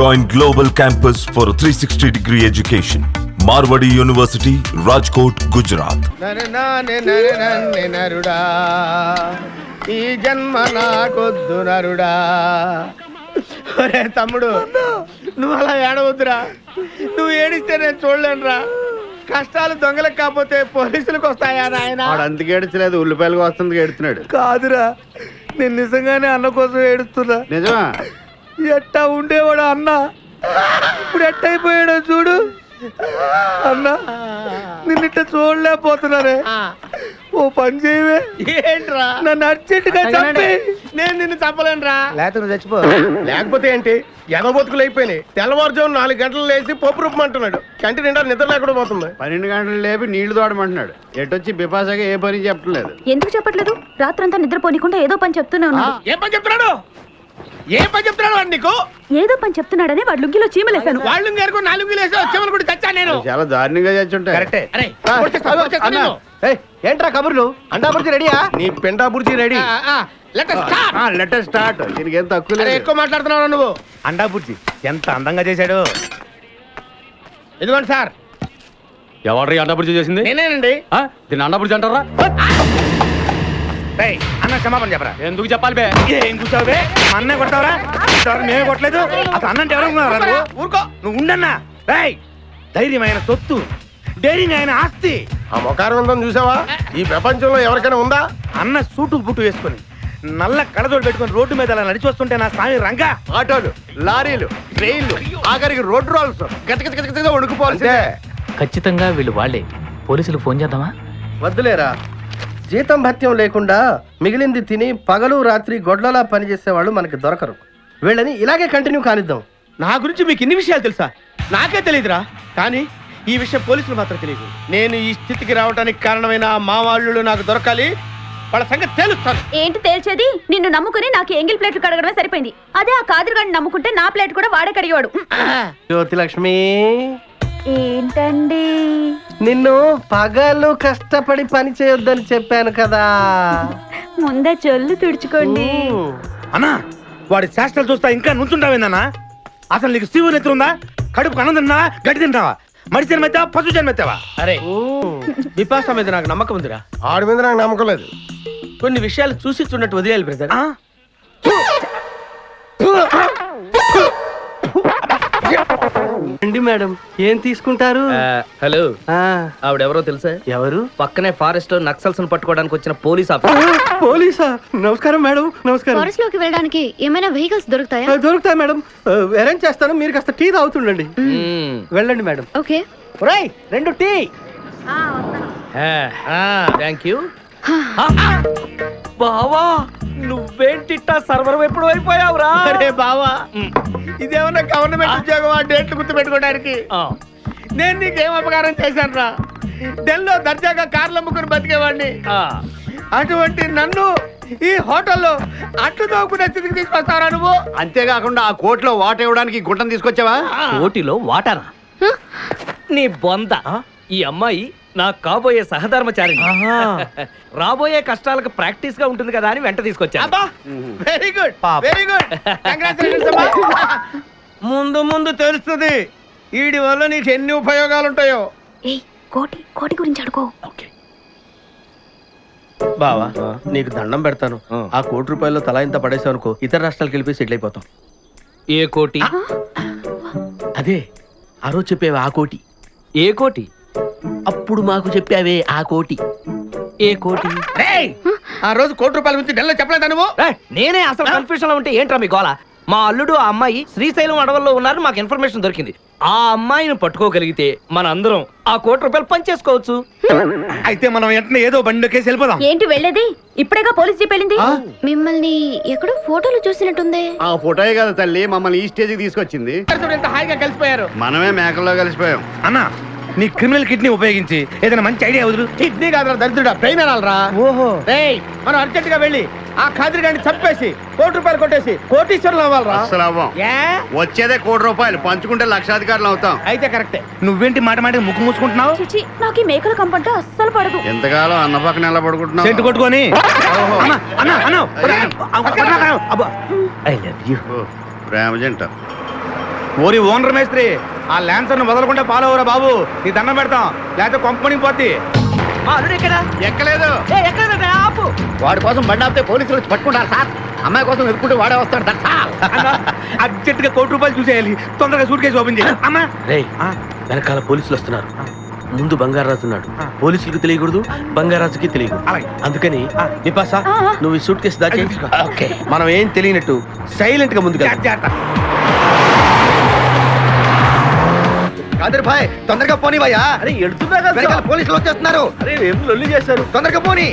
Join Global Campus for a 360-degree education. Marwadi University, Rajkot, Gujarat. ఈ జన్మ నాకొద్దు నరుడా. ఒరే తమ్ముడు, నువ్వు అలా ఏడవద్దురా. నువ్వు ఏడిస్తే నేను చూడలేనురా. కష్టాలు దొంగలకు కాకపోతే పోలీసులకు వస్తాయా నాయన? అందుకే ఏడ్చలేదు, ఉల్లిపాయలకు వస్తుంది ఏడుతున్నాడు. కాదురా, నేను నిజంగానే అన్న కోసం ఏడుస్తున్నా. నిజమా? ఎట్టా ఉండేవాడు అన్న, ఇప్పుడు ఎట్టయిపోయాడో చూడు. అన్న నిన్నిట్ట చూడలేకపోతున్నారే. ఓ పని చేయవే. ఏంట్రా? నన్ను అర్జెంటుగా చంపి. నేను నిన్ను చంపలేనురా. లేకపోతే నువ్వు చచ్చిపో. లేకపోతే ఏంటి, ఎగబొతుకులు అయిపోయినాయి. తెల్లవారుజాము 4 గంటలు లేచి పప్పు రూపమంటున్నాడు. కంటి నిండా నిద్ర లేకుండా పోతుంది. 12 గంటలు లేపి నీళ్లు తోడమంటున్నాడు. ఎటొచ్చి బిపాసగా ఏ పని చెప్పట్లేదు. ఎందుకు చెప్పట్లేదు? రాత్రంతా నిద్రపోనికుండా ఏదో పని చెప్తూనే ఉన్నాడు. ఏ పని చెప్తున్నాడు? ఏ పని చెప్తున్నాడు వాడు నీకు? ఏదో పని చెప్తున్నాడని వాడు లుంగిలో చీమలేశాను. వాళ్ళు గారు 4 వేసి చీమలు కూడా చచ్చా నేను. చాలా దారుణంగా చచ్చుంటాయి. కరెక్టే. ఏంట్రా కబుర్లు? అండా బుర్జీ రెడీయా? నీ పెండా బుర్జీ రెడీ. Letter start. దీనికి ఏం తక్కువ లేదు. ఎక్కువ మాట్లాడుతున్నావు నువ్వు. అండా బుర్జీ ఎంత అందంగా చేశాడు. ఇదిగోండి సార్. ఎవరు అండా బుర్జీ చేసింది? నేనేనండి. దీన్ని అండా బుర్జీ అంటారా? అన్న క్షమాపణ చెప్పరా. ఎందుకు చెప్పాలి బే? ఏం కూర్చోవే? అన్నే కొడతావరా? మేమే కొట్టలేదు. అసలు అన్నంటే ఎవరు? ఊరుకో. నువ్వు ఉండన్నా. ధైర్యమైన సొత్తు, డైరింగ్ అయిన ఆస్తి. ఆ మొకారం చూసావా? ఈ ప్రపంచంలో ఎవరికైనా ఉందా? అన్న సూటు బుట్టు వేసుకొని నల్ల కళ్ళజోడు పెట్టుకొని రోడ్డు మీద అలా నడిచి వస్తుంటే నా స్వామి రంగా. ఆటోలు, లారీలు, ట్రైన్లు, ఆఖరికి రోడ్ రోల్స్ గతగతగతగా వణుకుపోవాల్సిందే. ఖచ్చితంగా వీళ్ళు వాళ్ళే. పోలీసులకు ఫోన్ చేద్దామా? వద్దులేరా. జీతం భత్యం లేకుండా మిగిలింది తిని పగలు రాత్రి గొడ్లలా పనిచేసేవాళ్ళు మనకి దొరకరు. వీళ్ళని ఇలాగే కంటిన్యూ కానిద్దాం. నా గురించి మీకు ఇన్ని విషయాలు తెలుసా? నాకే తెలియదురా. కానీ ఈ విషయం పోలీసులు మాత్రం తెలియదు. నేను ఈ స్థితికి రావడానికి కారణమైన మా వాళ్ళు నాకు దొరకాలి. వాళ్ళ సంగతి తేలుస్తాను. ఏంటి తేల్చేది? నిన్ను నమ్ముకుని నాకు ఎంగిల్ ప్లేట్లు కడగడమే సరిపోయింది. అదే ఆ కాదురుగాడిని నమ్ముకుంటే నా ప్లేట్ కూడా వాడే కడిగేవాడు. జ్యోతిలక్ష్మి, ఏంటండి? నిన్ను పగలు కష్టపడి పని చేయొద్దని చెప్పాను కదా. ముందే చొల్లు తుడుచుకోండి. అన్నా, వాడి శాస్త్రాలు చూస్తా ఇంకా నుంచుంటావేందన్నా? అసలు నీకు శివుని ఎత్తురు ఉందా? కడుపు అన్నం తిన్నావా, గడ్డి తింటావా? మనిషి జన్మెత్తావా, పశు జన్మెత్తావా? అరే విపాస మీద నాకు నమ్మకం ఉందిరా. ఆడి మీద నాకు నమ్మకం లేదు. కొన్ని విషయాలు చూసి చూడట్టు వదిలేయాలి బ్రదర్. రండి మేడం, ఏం తీసుకుంటారు? హలో, ఆవిడెవరో తెలుసా? ఎవరు? పక్కనే ఫారెస్ట్ లో నక్సల్స్ పట్టుకోవడానికి వచ్చిన పోలీస్ ఆఫీసర్. పోలీసా? నమస్కారం మేడం. నమస్కారం. ఫారెస్ట్ లోకి వెళ్ళడానికి ఏమైనా వెహికల్స్ దొరుకుతాయా? దొరుకుతాయి మేడం, అరేంజ్ చేస్తాను. మీరు కాస్త టీ తాగుతుండండి. వెళ్ళండి madam. Okay. 2 tea. Thank you. బావా, నువ్వేంటిట్టా సర్వర్ ఎప్పుడు అయిపోయావురా? అరే బావా, ఇదేమన్నా గవర్నమెంట్ ఉద్యోగం? ఆ డేట్లు గుర్తు పెట్టుకోవడానికి. నేను నీకేం అపకారం చేశాను రా? ఢిల్లీలో దర్జాగా కార్లు అమ్ముకుని బతికేవాడిని. అటువంటి నన్ను ఈ హోటల్లో అట్లు తోకునే స్థితికి తీసుకొస్తారా నువ్వు? అంతేకాకుండా ఆ కోర్టులో వాట ఇవ్వడానికి గుంటను తీసుకొచ్చావా? కోటిలో వాటారా? నీ బొంద. ఈ అమ్మాయి నా కాబోయే సహధర్మచారిణి. రాబోయే కష్టాలకు ప్రాక్టీస్ గా ఉంటుంది కదా అని వెంట తీసుకొచ్చా. Very good, very good. ముందు ముందు తెలుస్తుంది వీడి వల్ల నీకు ఎన్ని ఉపయోగాలు ఉంటాయో. కోటి గురించి అడుకో. బావా, నీకు దండం పెడతాను. ఆ ₹1 తలా ఇంత పడేసావు అనుకో, ఇతర రాష్ట్రాలకు వెళ్ళిపోయి సెటిల్ అయిపోతాం. ఏ కోటి? అదే ఆ రోజు చెప్పేవే ఆ కోటి. ఏ కోటి? అప్పుడు మాకు చెప్పావే ఆ కోటి. ఏ కోటి? ఆ రోజు ₹1 గురించి ఢిల్లీలో చెప్పలేదా నువ్వు? నేనే అసలు కన్ఫ్యూషన్ లో ఉంటే ఏంట్రా మీ గోల? మా అల్లుడు ఆ అమ్మాయి శ్రీశైలం అడవుల్లో ఉన్నారు, మాకు ఇన్ఫర్మేషన్ దొరికింది. ఆ అమ్మాయిని పట్టుకోగలిగితే మన అందరం ఆ ₹1 పనిచేసుకోవచ్చు. అయితే మనం వెంటనే ఏదో బండికేసి వెళ్ళిపోదాం. ఏంటి వెళ్ళేది? ఇప్పుడేగా పోలీస్ జీప్ వెళ్ళింది. మిమ్మల్ని ఎక్కడో ఫోటోలు చూసినట్టుంది. ఆ ఫోటోయే కదా తల్లి మమ్మల్ని ఈ స్టేజ్కి తీసుకొచ్చింది. ఎంత హాయిగా కలిసిపోయారు. మనమే మేకల్లో కలిసిపోయాం. అన్నా, నీ క్రిమినల్ కిడ్నీ ఉపయోగించి ఏదైనా మంచి ఐడియా వదులు. కిడ్నీ కాదురా దరిద్రుడా, బ్రెయిన్ అనాలరా. ఓహో, మనం అర్జెంట్ గా వెళ్ళి ఆ ఖాదిరిగాడిని చంపేసి ₹1 కొట్టేసి కోటీశ్వరులు అవ్వాలరా. అసలు అవ్వం. వచ్చేదే ₹1 పంచుకుంటే లక్షాధికారులు అవుతాం. అయితే కరెక్టే. నువ్వేంటి మాట మాట ముక్కు మూసుకుంటున్నావు? చిచి, నాకు ఈ మేకల కంపంటే అస్సలు పడదు. ఎంతకాలం అన్న పక్కన ఎలా పడుకుంటున్నావు? సెంటు కొట్టుకొని. I love you. ప్రేమ జంట. ఓరి ఓనర్ మేస్త్రి ఆ ల్యాన్సర్ను వదలకుండా ఫాలో అవరా బాబు, నీ దండం పెడతాం లేకపోతే కొంపని పోద్ది. మా అల్లుడు ఎక్కడా? ఎక్కలేదు. ఏ, ఎక్కలేదంటే ఆపు. వాడి కోసం బండి ఆపితే పోలీసులు వచ్చి పట్టుకుంటారు సార్. అమ్మాయి కోసం ఎదుర్కొంటే వాడే వస్తాడు. That's all. అర్జెంట్ గా ₹1,00,00,000 చూసేయాలి, తొందరగా సూట్ కేసు ఓపెన్ చేయి. అమ్మా రేయ్ వెనకాల పోలీసులు వస్తున్నారు. ముందు బంగారాజు ఉన్నాడు, పోలీసులకు తెలియకూడదు, బంగారాజుకి తెలియకూడదు. అలాగే. అందుకని నిపాసా నువ్వు ఈ సూట్ కేసు దాచి తీసుకో. ఓకే మనం ఏం తెలియనట్టు సైలెంట్ గా ముందుకు వెళ్దాం. జాగ్రత్త. కాదర్ భాయ్ తొందరగా పోనీ భయ్యా. అరే ఎడుతున్నా కదా వెనకాల పోలీసులు వచ్చేస్తున్నారు. అరే ఏం లొల్లి చేశారు. తొందరగా పోనీ.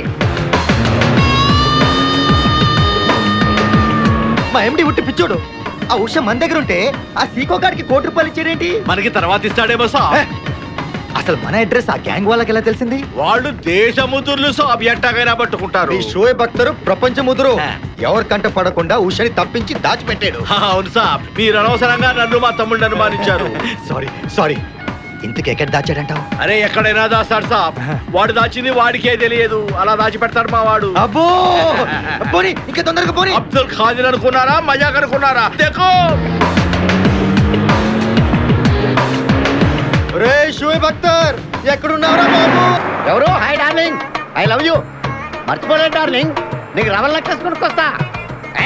మా ఎండి ఉట్టి పిచ్చోడు. ఆ ఉష మన దగ్గర ఉంటే ఆ సీకో గారికి ₹1,00,00,000 ఇచ్చాడేంటి? మనకి తర్వాత ఇస్తాడేమో సాబ్. అసలు మన అడ్రస్ ఆ గ్యాంగ్ వాళ్ళకి ఎలా తెలిసింది? వాళ్ళు దేశముతుర్లు సాబ్ ఎట్టగైనా పట్టుకుంటారు. ఈ షోయబ్ అఖ్తర్ ప్రపంచ ముదురు ఎవరి కంట పడకుండా ఉషని తప్పించి దాచిపెట్టాడు. అవును సాబ్, మీరు అనవసరంగా నన్ను మా తమ్ముడిని అనుమానించారు. సారీ ఇంతకు ఎక్కడ దాచాడంటావు? అరే ఎక్కడైనా దాస్తాడు సాబ్, వాడు దాచింది వాడికే తెలియదు, అలా దాచి పెడతాడు మా వాడు. అబ్బో పోనీ ఇంకా తొందరగా పోనీ. అబ్దుల్ ఖాదిర్ అనుకున్నారా, మజాక్ అనుకున్నారా? దేఖో రే షోయబ్ అఖ్తర్ ఎక్కడున్నావురా బాబు? ఎవరు? Hi darling, I love you. మర్చిపోలేదు డార్లింగ్, నీకు రవల్ నెక్లెస్ కొనుక్కొస్తా.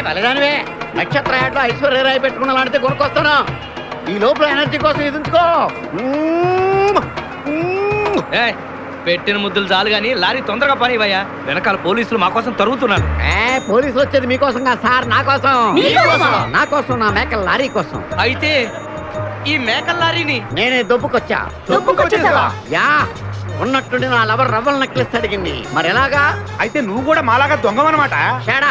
బలిదానివే, నక్షత్ర యాడ్లో ఐశ్వర్యరాయ్ పెట్టుకున్న లాంటిది కొనుక్కొస్తాను. ఈ లోపల ఎనర్జీ కోసం ఎదుంచుకో. ఏయ్, పెట్టిన ముద్దులు చాలు గాని లారీ తొందరగా పని భయ్యా. వెనకాల పోలీసులు మా కోసం తరుగుతున్నారు. పోలీసులు వచ్చేది మీకోసం కాదు సార్, నా కోసం. నా కోసం, నా మేకల లారీ కోసం. అయితే ఈ మేకల లారీని నేనే దొబ్బుకొచ్చా. దొబ్బుకొచ్చేసావా? యా, ఉన్నట్టుండి నా లవర్ రవ్వల్ నెక్లెస్ అడిగింది. మరి ఎలాగా? అయితే నువ్వు కూడా మాలాగా దొంగవన్నమాట. తేడా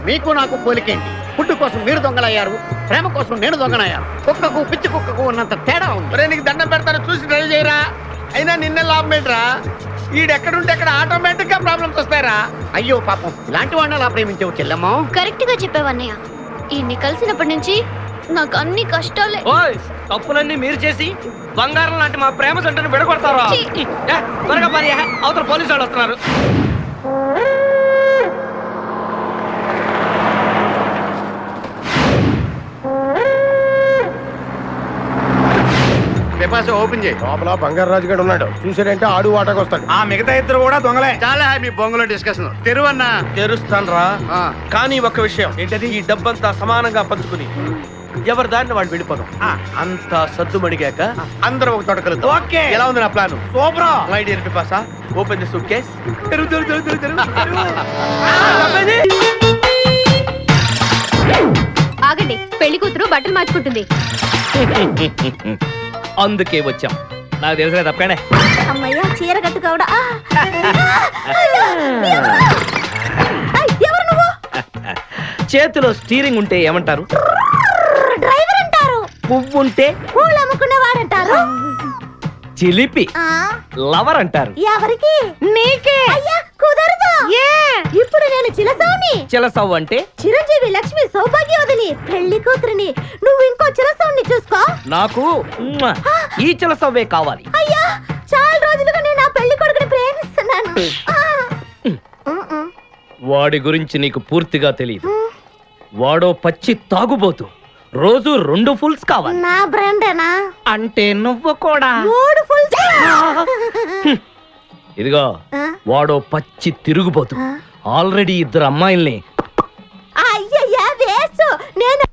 మీకు నాకు పోలికేంటి? ఫుడ్ కోసం మీరు దొంగలయ్యారు, ప్రేమ కోసం నేను దొంగనయ్యాను. కుక్కకు పిచ్చి కుక్కకు ఉన్నంత తేడా ఉంది. నీకు దండం పెడతాను, చూసి డ్రైవ్ చేయరా. అయినా నిన్నే లాభం ఏంట్రా? ఈడెక్కడుంటే అక్కడ ఆటోమేటిక్ గా ప్రాబ్లమ్స్ వస్తాయరా. అయ్యో పాపం, ఇలాంటి వాడిని అలా ప్రేమించావు చెల్లెమ్మో. కరెక్ట్ గా చెప్పావన్నయ్య. ఈయన్ని కలిసినప్పటి నుంచి నాకు అన్ని కష్టాలే. ఓయ్, తప్పులన్నీ మీరు చేసి బంగారం లాంటి మా ప్రేమ జంటను విడగొడతారా? ఛీ. ఏ, త్వరగా పని, అవతల పోలీసు వాళ్ళు వస్తున్నారు. ఓపెన్ చేయి. లోపల బంగారాజు గారు ఉన్నాడు, చూసారంటే ఆడు వాటకు వస్తాడు. ఆ మిగతా ఇద్దరు కూడా దొంగలే. చాలా మీ బొంగులో డిస్కషన్. తెరువన్నా. తెరుస్తాను రా, ఆ. కానీ ఒక్క విషయం ఏంటది, ఈ డబ్బంతా సమానంగా పంచుకుని ఎవరి దాన్ని వాళ్ళు వెళ్ళిపోదాం. అంతా సద్దుమణిగాక అందరం ఒక తోట కలుద్దాం. ఓకే. ఎలా ఉంది నా plan? Super. My dear పిపాసా, open the suit case. ఆగండి, పెళ్లి కూతురు బట్టలు మార్చుకుంటుంది. అందుకే వచ్చాం. నాకు తెలిసిన తప్పగానే అమ్మయ్య, చీర కట్టుకోవడా. ఎవరు నువ్వు? చేతిలో స్టీరింగ్ ఉంటే ఏమంటారు? డ్రైవర్ అంటారు. పువ్వు ఉంటే పూలు అమ్ముకునేవారంటారు. చిలిపి ఆ, లవర్ అంటారు. ఎవరికి? నీకే. అయ్యా కుదరదు. ఇప్పుడు నేను చిలసౌని. చిలసవ్వు అంటే చిరంజీవి లక్ష్మి సౌభాగ్యవతిని, పెళ్లి కూతురిని. నువ్వు ఇంకో చిలసౌని చూసుకో. నాకు ఈ చిలసవ్వే కావాలి. అయ్యా, చాలా రోజులుగా నేను ఆ పెళ్లి కొడుకుని ప్రేమిస్తున్నాను. వాడి గురించి నీకు పూర్తిగా తెలియదు. వాడో పచ్చి తాగుబోతు, రోజు 2 ఫుల్స్ కావాలి. నా బ్రాండేనా? అంటే నువ్వు కూడా. 3 ఫుల్స్. ఇదిగో, వాడో పచ్చి తిరుగుబోతు, ఆల్రెడీ 2 అమ్మాయిల్ని. అయ్యయ్యా వేసు. నేను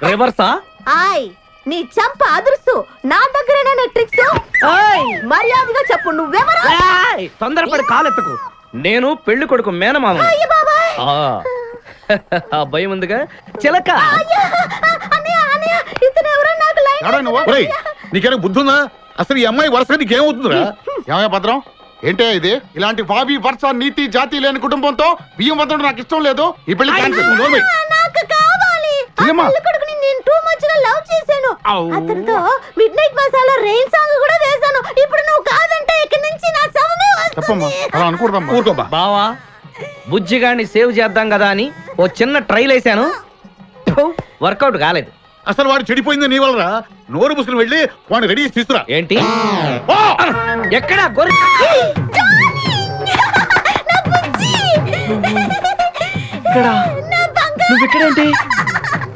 రివర్సా? ఆయ్, నీ చంప అదుర్సు. నా దగ్గరేనా ట్రిక్స్? మర్యాదగా చెప్పు, నువ్వెవరు? ఏయ్, తొందరపడి కాలెత్తకు. నేను పెళ్లి కొడుకు మేనమామ. అయ్య బాబాయ్. ఆ భయం ఉందిగా చిలక. అయ్యా, అన్నయ్య అన్నయ్య, ఇతను ఎవరో నాకు లైన్. నీకేనా బుద్ధుందా? అసలు ఈ అమ్మాయి వరుసగా నీకేమవుతుందిరా? ఏమయ్య భద్రం, ఏంటే ఇది? ఇలాంటి బాబీ వరుస నీతి జాతి లేని కుటుంబంతో బియ్యం వద్దడం నాకు ఇష్టం లేదు. ఈ పెళ్లి క్యాన్సిల్. నాకు కావాలి. ఆ పెళ్లి కొడుకుని నేను టూ మచ్ గా లవ్ చేశాను. అతనితో mid night masala rain song కూడా వేశాను. ఇప్పుడు నువ్వు కాదంటే ఇక్కడి నుంచి నా శవమే తప్పమ్మా, వస్తుంది. అలా అనకూడదమ్మా. ఊరుకోమ్మా. బావా, బుజ్జిగాన్ని సేవ్ చేద్దాం కదా అని ఓ చిన్న ట్రైల్ వేసాను, వర్కౌట్ కాలేదు. అసలు వాడు చెడిపోయింది నీ వల్లరా. నోరు ముసుకుని వెళ్ళి వాడిని రెడీ చేసి తీసుకురా. ఏంటి? ఓ! ఎక్కడా గొర్రె? నా బుజ్జి. నువ్వు ఇక్కడేంటి?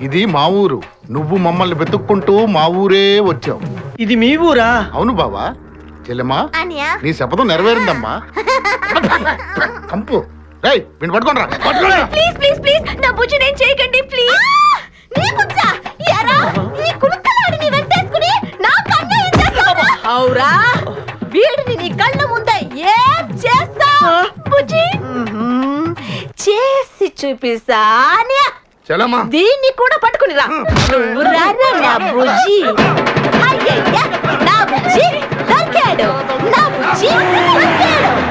ఇది మా ఊరు, నువ్వు మమ్మల్ని వెతుక్కుంటూ మా ఊరే వచ్చావు. ఇది మీ ఊరా? అవును బావా. చెల్లెమ్మా, అనియా నీ శపథం నెరవేరిందమ్మా. కంపు రేయ్, వీడిని పట్టుకోండి రా. ప్లీజ్ ప్లీజ్ ప్లీజ్ నా బుజ్జి నేను చేయకండి ప్లీజ్. నీ బుజ్జా యారా ఈ కులుక్కలాడి నీ వెంటేసుకుని నా కన్న ఏం చేస్తావు? అవురా వీడిని నీ కళ్ళ ముందే ఏం చేస్తావు బుజ్జి? చేసి చూపిస్తా అనియా. చెల్లెమ్మా, దీన్ని కూడా పట్టుకుని రా. నువ్వు రారా నా బుజ్జి. అయ్యయ్య నా బుజ్జి దొరికాడు, నా బుజ్జి దొరికాడు.